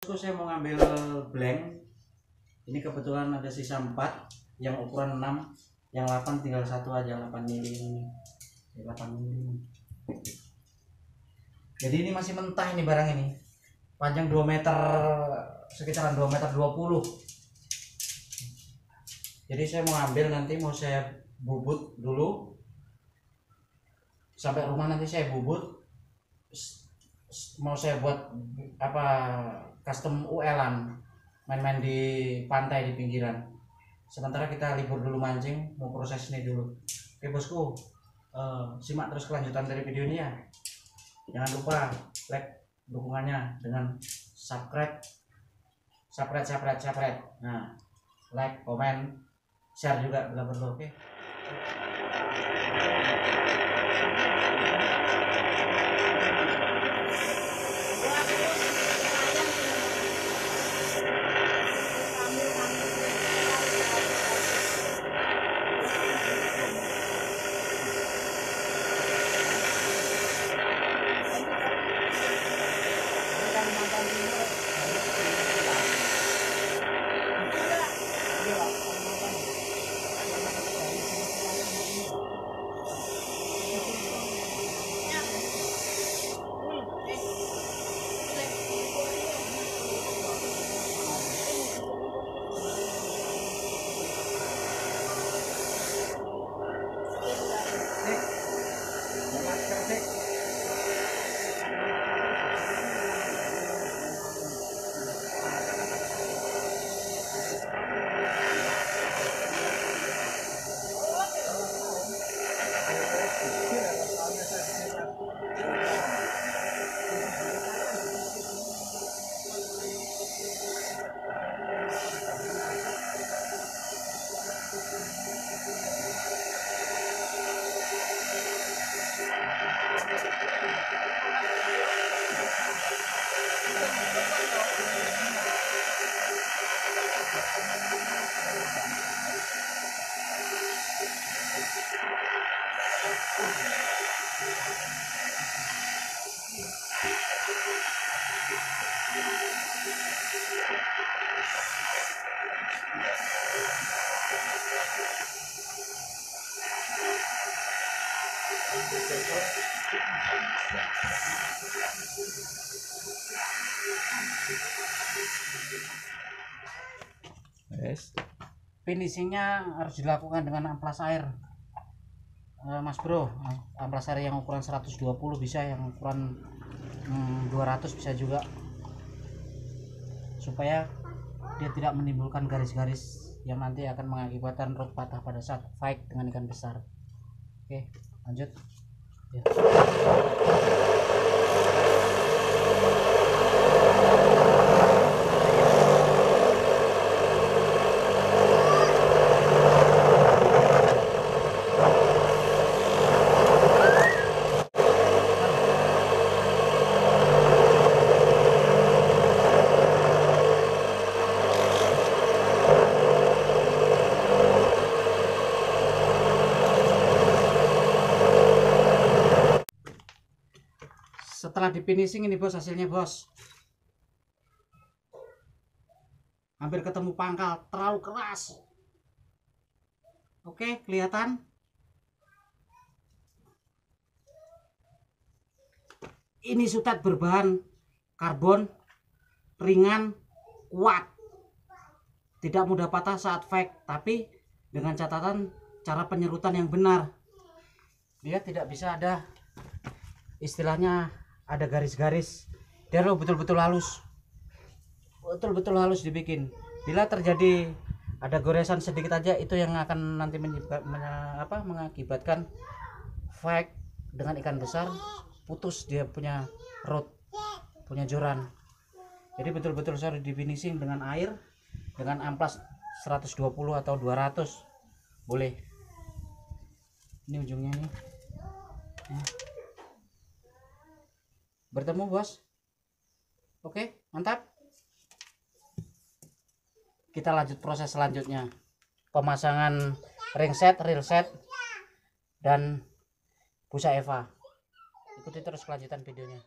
Saya mau ngambil blank. Ini kebetulan ada sisa 4 yang ukuran 6, yang 8 tinggal satu aja, 8 mili ini. 8 mili. Jadi ini masih mentah ini barang ini. Panjang 2 meter, sekitaran 2 meter 20. Jadi saya mau ambil, nanti mau saya bubut dulu. Sampai rumah nanti saya bubut. Mau saya buat apa, custom UL-an, main-main di pantai di pinggiran. Sementara kita libur dulu mancing, mau proses ini dulu. Oke bosku, simak terus kelanjutan dari video ini ya. Jangan lupa like dukungannya dengan subscribe. Nah, like, komen, share juga bila perlu. Oke. Finishingnya harus dilakukan dengan amplas air, Mas Bro. Amplas air yang ukuran 120 bisa, yang ukuran 200 bisa juga, supaya dia tidak menimbulkan garis-garis yang nanti akan mengakibatkan rod patah pada saat fight dengan ikan besar. Oke, lanjut ya. Setelah di finishing ini bos, hasilnya bos, hampir ketemu pangkal, terlalu keras. Oke, kelihatan. Ini sutat berbahan karbon, ringan, kuat, tidak mudah patah saat fake, tapi dengan catatan cara penyerutan yang benar. Dia tidak bisa ada, istilahnya ada garis-garis, dia betul-betul halus, betul-betul halus dibikin. Bila terjadi ada goresan sedikit aja, itu yang akan nanti mengakibatkan fight dengan ikan besar, putus dia punya rod, punya joran. Jadi betul-betul harus di finishing dengan air, dengan amplas 120 atau 200 boleh. Ini ujungnya nih. Bertemu bos. Oke, mantap. Kita lanjut proses selanjutnya, pemasangan ring set, reel set, dan busa Eva. Ikuti terus kelanjutan videonya.